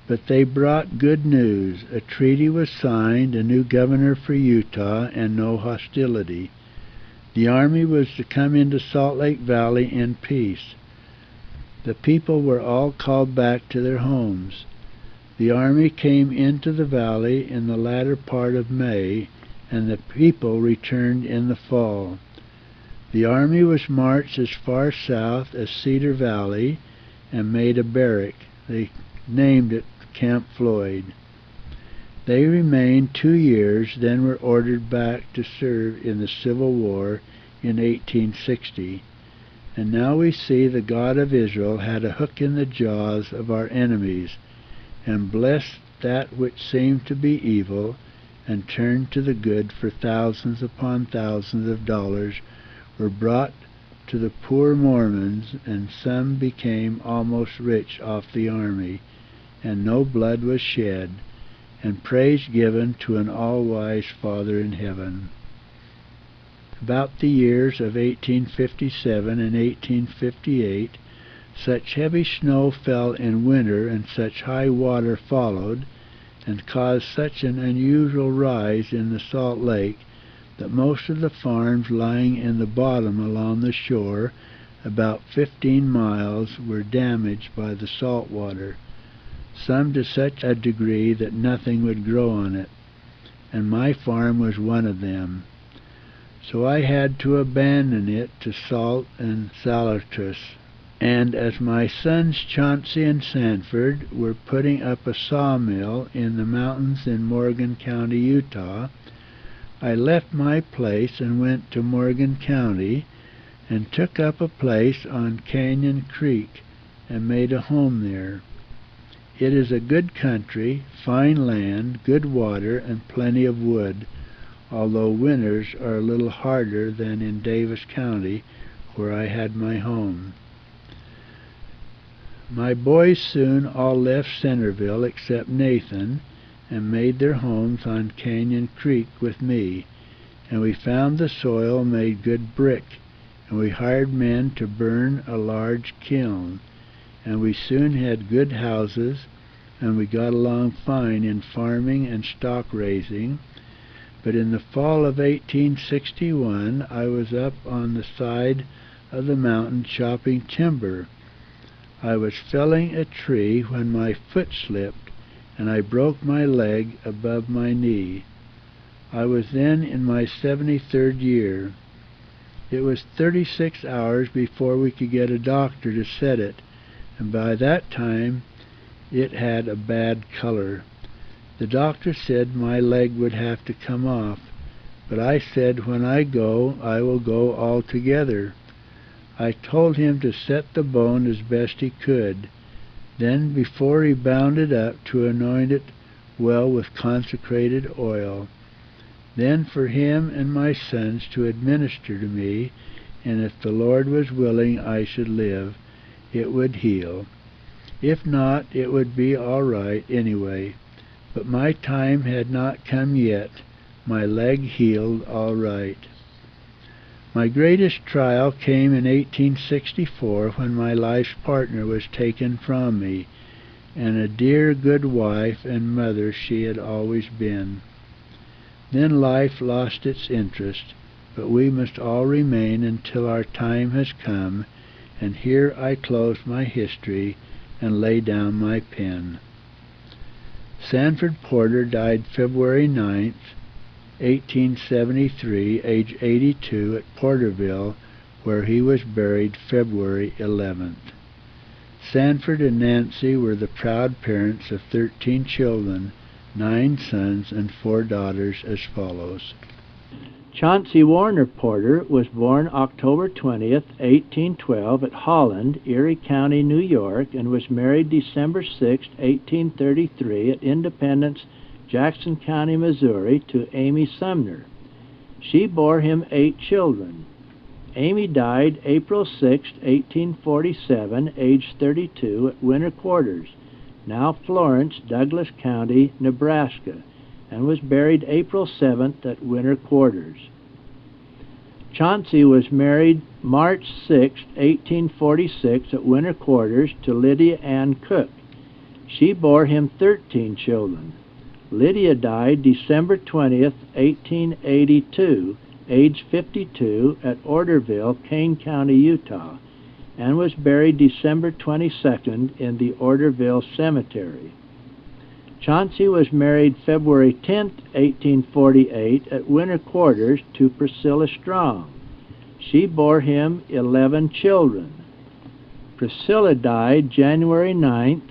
A: But they brought good news. A treaty was signed, a new governor for Utah, and no hostility. The Army was to come into Salt Lake Valley in peace. The people were all called back to their homes. The Army came into the valley in the latter part of May, and the people returned in the fall. The Army was marched as far south as Cedar Valley and made a barrack. They named it Camp Floyd. They remained 2 years, then were ordered back to serve in the Civil War in 1860. And now we see the God of Israel had a hook in the jaws of our enemies, and blessed that which seemed to be evil, and turned to the good, for thousands upon thousands of dollars were brought to the poor Mormons, and some became almost rich off the Army, and no blood was shed, and praise given to an all-wise Father in heaven. About the years of 1857 and 1858, Such heavy snow fell in winter, and such high water followed, and caused such an unusual rise in the salt lake, that most of the farms lying in the bottom along the shore, about 15 miles, were damaged by the salt water, some to such a degree that nothing would grow on it, and my farm was one of them. So I had to abandon it to salt and salters. And as my sons Chauncey and Sanford were putting up a sawmill in the mountains in Morgan County, Utah, I left my place and went to Morgan County and took up a place on Canyon Creek and made a home there. It is a good country, fine land, good water, and plenty of wood, although winters are a little harder than in Davis County, where I had my home. My boys soon all left Centerville except Nathan, and made their homes on Canyon Creek with me, and we found the soil made good brick, and we hired men to burn a large kiln, and we soon had good houses, and we got along fine in farming and stock raising. But in the fall of 1861 I was up on the side of the mountain chopping timber. I was felling a tree when my foot slipped, and I broke my leg above my knee. I was then in my 73rd year. It was 36 hours before we could get a doctor to set it, and by that time it had a bad color. The doctor said my leg would have to come off, but I said, when I go, I will go altogether. I told him to set the bone as best he could. Then, before he bound it up, to anoint it well with consecrated oil. Then for him and my sons to administer to me, and if the Lord was willing I should live, it would heal. If not, it would be all right anyway. But my time had not come yet. My leg healed all right. My greatest trial came in 1864, when my life's partner was taken from me, and a dear good wife and mother she had always been. Then life lost its interest, but we must all remain until our time has come, and here I close my history and lay down my pen. Sanford Porter died February 9th, 1873, age 82, at Porterville, where he was buried February 11th. Sanford and Nancy were the proud parents of 13 children, 9 sons and 4 daughters, as follows. Chauncey Warriner Porter was born October 20th, 1812, at Holland, Erie County, New York, and was married December 6, 1833, at Independence, Jackson County, Missouri, to Amy Sumner. She bore him 8 children. Amy died April 6, 1847, aged 32, at Winter Quarters, now Florence, Douglas County, Nebraska, and was buried April 7th at Winter Quarters. Chauncey was married March 6, 1846, at Winter Quarters, to Lydia Ann Cook. She bore him 13 children. Lydia died December 20th, 1882, age 52, at Orderville, Kane County, Utah, and was buried December 22nd in the Orderville Cemetery. Chauncey was married February 10, 1848, at Winter Quarters, to Priscilla Strong. She bore him 11 children. Priscilla died January 9,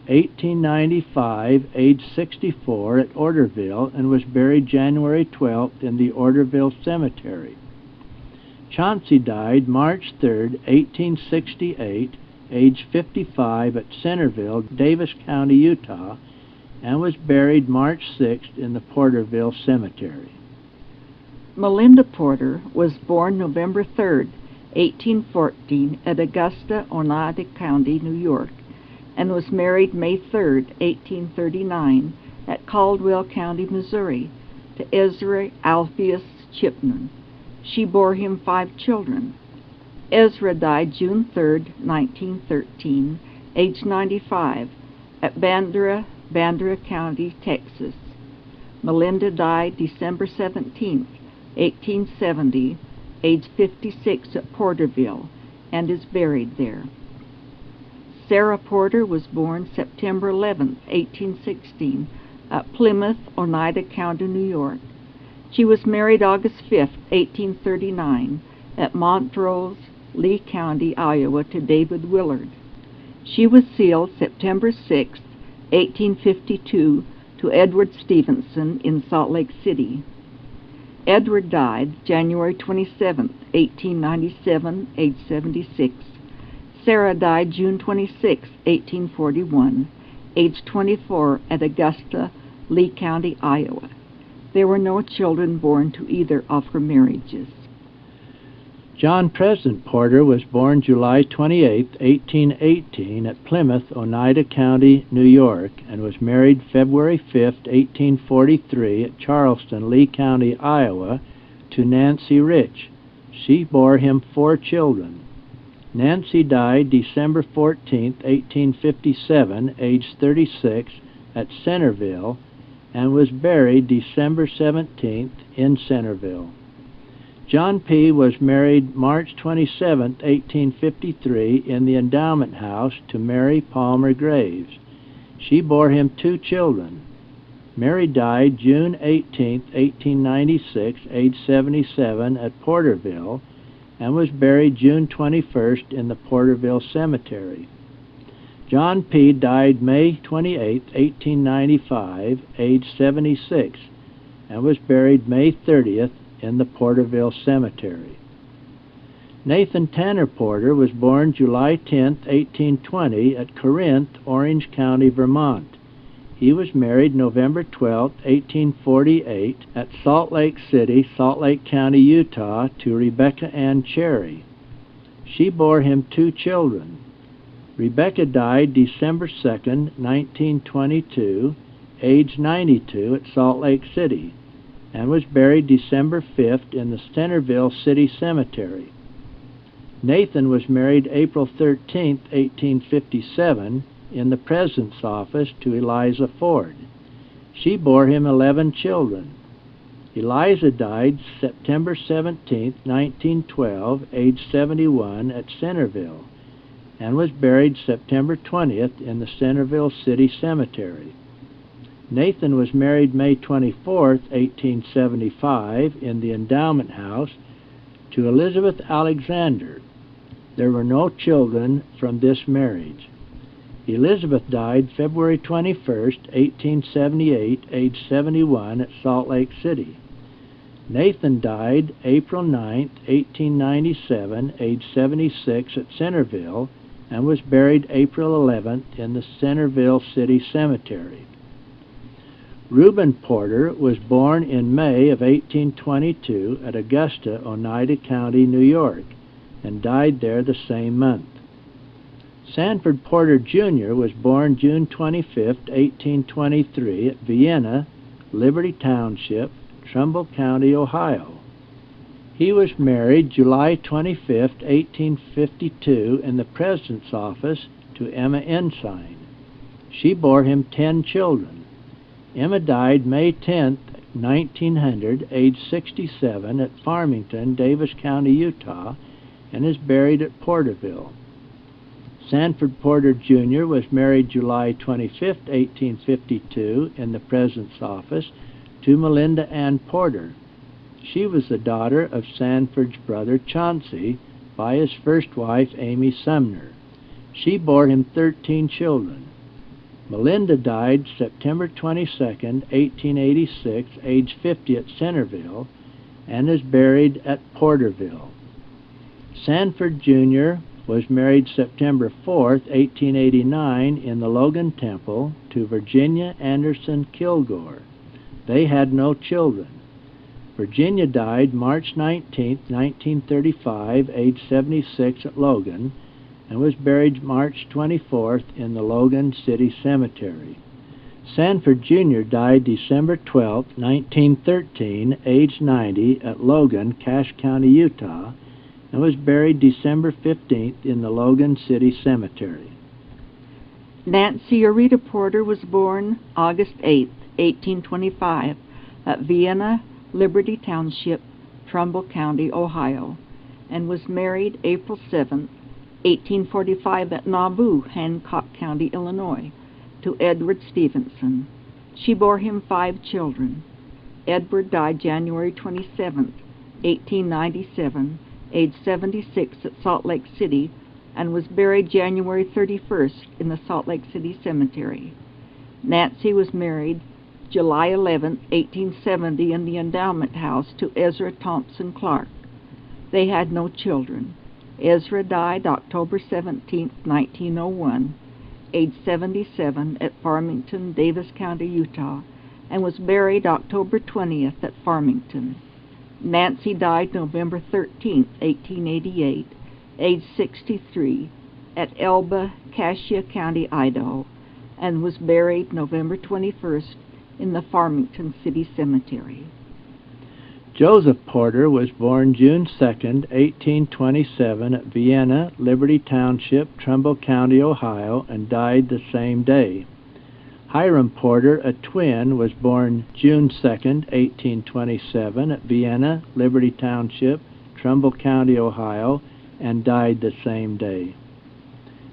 A: 1895, age 64, at Orderville, and was buried January 12th in the Orderville Cemetery. Chauncey died March 3, 1868, age 55, at Centerville, Davis County, Utah, and was buried March 6th in the Porterville Cemetery.
B: Malinda Porter was born November 3, 1814, at Augusta, Oneida County, New York, and was married May 3, 1839, at Caldwell County, Missouri, to Ezra Alpheus Chipman. She bore him 5 children. Ezra died June 3, 1913, age 95, at Bandera County, Texas. Malinda died December 17, 1870, age 56, at Porterville, and is buried there. Sarah Porter was born September 11, 1816, at Plymouth, Oneida County, New York. She was married August 5, 1839, at Montrose, Lee County, Iowa, to David Willard. She was sealed September 6, 1852, to Edward Stevenson in Salt Lake City. Edward died January 27, 1897, age 76. Sarah died June 26, 1841, age 24, at Augusta, Lee County, Iowa. There were no children born to either of her marriages.
C: John President Porter was born July 28, 1818, at Plymouth, Oneida County, New York, and was married February 5, 1843, at Charleston, Lee County, Iowa, to Nancy Rich. She bore him 4 children. Nancy died December 14, 1857, aged 36, at Centerville, and was buried December 17th in Centerville. John P. was married March 27, 1853, in the Endowment House to Mary Palmer Graves. She bore him 2 children. Mary died June 18, 1896, age 77, at Porterville, and was buried June 21st in the Porterville Cemetery. John P. died May 28, 1895, age 76, and was buried May 30th in the Porterville Cemetery. Nathan Tanner Porter was born July 10, 1820, at Corinth, Orange County, Vermont. He was married November 12, 1848, at Salt Lake City, Salt Lake County, Utah, to Rebecca Ann Cherry. She bore him 2 children. Rebecca died December 2, 1922, age 92, at Salt Lake City, and was buried December 5th in the Centerville City Cemetery. Nathan was married April 13, 1857, in the President's office to Eliza Ford. She bore him 11 children. Eliza died September 17, 1912, age 71, at Centerville, and was buried September 20th in the Centerville City Cemetery. Nathan was married May 24, 1875, in the Endowment House to Elizabeth Alexander. There were no children from this marriage. Elizabeth died February 21, 1878, age 71, at Salt Lake City. Nathan died April 9, 1897, age 76, at Centerville, and was buried April 11th in the Centerville City Cemetery. Reuben Porter was born in May of 1822 at Augusta, Oneida County, New York, and died there the same month. Sanford Porter, Jr. was born June 25, 1823, at Vienna, Liberty Township, Trumbull County, Ohio. He was married July 25, 1852, in the President's office to Emma Ensign. She bore him 10 children. Emma died May 10, 1900, age 67, at Farmington, Davis County, Utah, and is buried at Porterville. Sanford Porter, Jr. was married July 25, 1852, in the President's office to Melinda Ann Porter. She was the daughter of Sanford's brother Chauncey by his first wife, Amy Sumner. She bore him 13 children. Malinda died September 22, 1886, age 50, at Centerville, and is buried at Porterville. Sanford, Jr. was married September 4, 1889, in the Logan Temple to Virginia Anderson Kilgore. They had no children. Virginia died March 19, 1935, age 76, at Logan, and was buried March 24th in the Logan City Cemetery. Sanford, Jr. died December 12, 1913, age 90, at Logan, Cache County, Utah, and was buried December 15th in the Logan City Cemetery.
B: Nancy Rita Porter was born August 8, 1825, at Vienna, Liberty Township, Trumbull County, Ohio, and was married April 7, 1845, at Nauvoo, Hancock County, Illinois, to Edward Stevenson. She bore him 5 children. Edward died January 27, 1897, age 76, at Salt Lake City, and was buried January 31st in the Salt Lake City Cemetery. Nancy was married July 11, 1870, in the Endowment House to Ezra Thompson Clark. They had no children. Ezra died October 17, 1901, age 77, at Farmington, Davis County, Utah, and was buried October 20th at Farmington. Nancy died November 13, 1888, age 63, at Elba, Cassia County, Idaho, and was buried November 21st in the Farmington City Cemetery.
C: Joseph Porter was born June 2, 1827, at Vienna, Liberty Township, Trumbull County, Ohio, and died the same day. Hiram Porter, a twin, was born June 2, 1827, at Vienna, Liberty Township, Trumbull County, Ohio, and died the same day.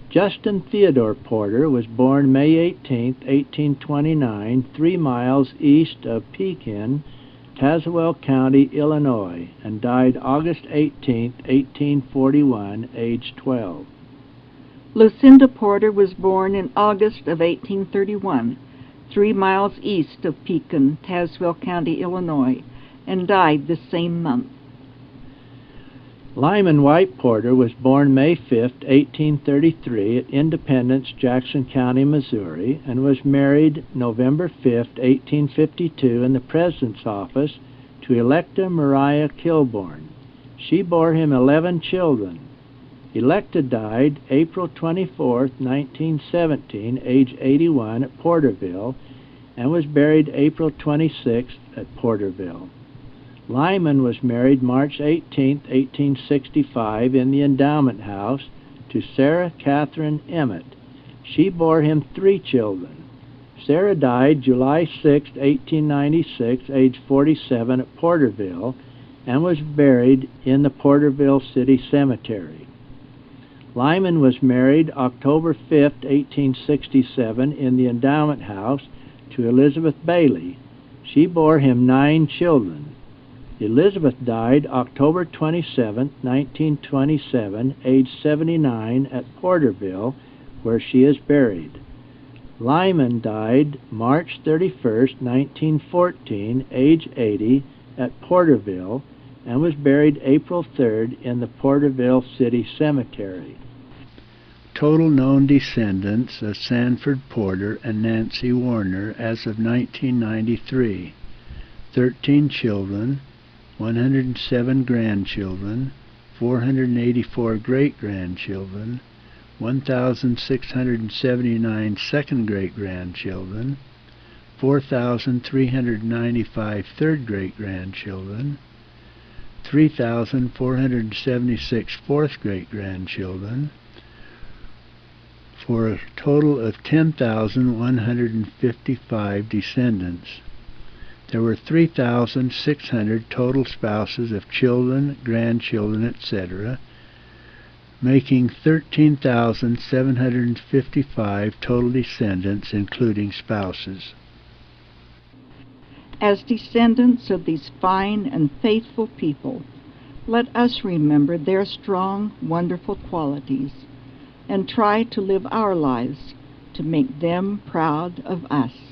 C: Justin Theodore Porter was born May 18, 1829, 3 miles east of Pekin, Tazewell County, Illinois, and died August 18, 1841, age 12.
B: Lucinda Porter was born in August of 1831, 3 miles east of Pekin, Tazewell County, Illinois, and died the same month.
C: Lyman White Porter was born May 5, 1833, at Independence, Jackson County, Missouri, and was married November 5, 1852, in the President's office to Electa Maria Kilgore. She bore him 11 children. Electa died April 24, 1917, age 81, at Porterville, and was buried April 26 at Porterville. Lyman was married March 18, 1865, in the Endowment House to Sarah Catherine Emmett. She bore him 3 children. Sarah died July 6, 1896, age 47, at Porterville, and was buried in the Porterville City Cemetery. Lyman was married October 5, 1867, in the Endowment House to Elizabeth Bailey. She bore him 9 children. Elizabeth died October 27, 1927, age 79, at Porterville, where she is buried. Lyman died March 31, 1914, age 80, at Porterville, and was buried April 3rd in the Porterville City Cemetery.
A: Total known descendants of Sanford Porter and Nancy Warriner as of 1993: 13 children, 107 grandchildren, 484 great-grandchildren, 1,679 second great-grandchildren, 4,395 third great-grandchildren, 3,476 fourth great-grandchildren, for a total of 10,155 descendants. There were 3,600 total spouses of children, grandchildren, etc., making 13,755 total descendants, including spouses.
B: As descendants of these fine and faithful people, let us remember their strong, wonderful qualities and try to live our lives to make them proud of us.